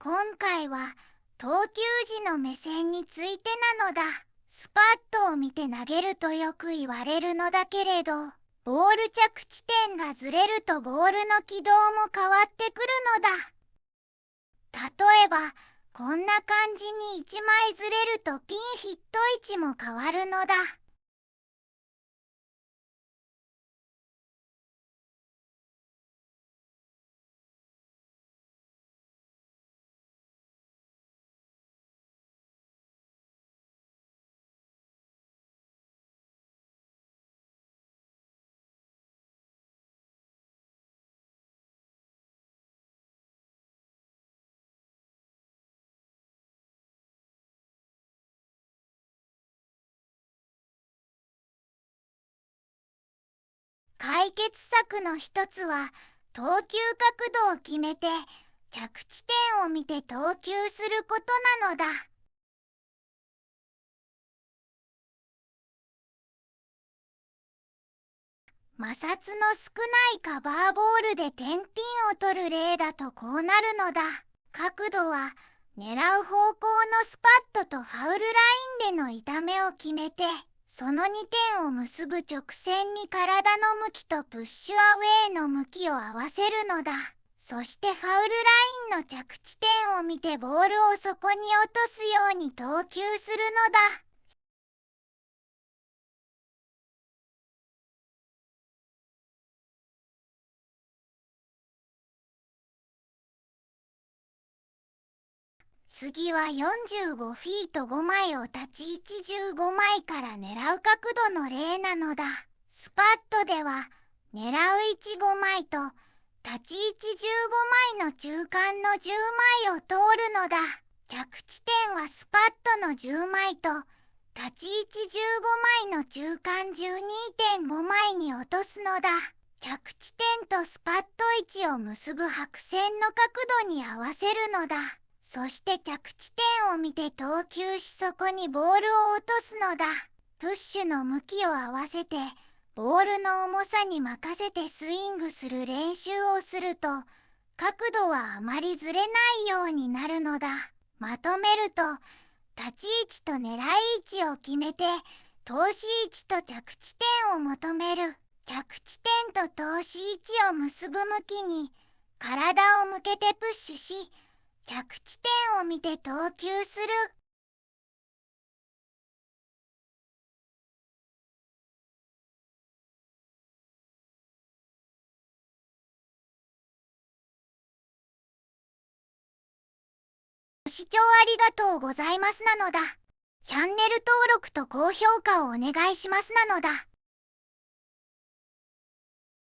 今回は投球時の目線についてなのだ。スパットを見て投げるとよく言われるのだけれど、ボール着地点がずれるとボールの軌道も変わってくるのだ。例えば、こんな感じに1枚ずれるとピンヒット位置も変わるのだ。解決策の一つは、投球角度を決めて、着地点を見て投球することなのだ。摩擦の少ないカバーボールで点ピンを取る例だとこうなるのだ。角度は狙う方向のスパットとファウルラインでの痛めを決めて、その2点を結ぶ直線に体の向きとプッシュアウェイの向きを合わせるのだ。そしてファウルラインの着地点を見てボールをそこに落とすように投球するのだ。次は45フィート5枚を立ち位置15枚から狙う角度の例なのだ。スパットでは狙う位置5枚と立ち位置15枚の中間の10枚を通るのだ。着地点はスパットの10枚と立ち位置15枚の中間12.5枚に落とすのだ。着地点とスパット位置を結ぶ白線の角度に合わせるのだ。そして着地点を見て投球しそこにボールを落とすのだ。プッシュの向きを合わせてボールの重さに任せてスイングする練習をすると角度はあまりずれないようになるのだ。まとめると、立ち位置と狙い位置を決めて投資位置と着地点を求める。着地点と投資位置を結ぶ向きに体を向けてプッシュし、着地点を見て投球する。ご視聴ありがとうございますなのだ。チャンネル登録と高評価をお願いしますなのだ。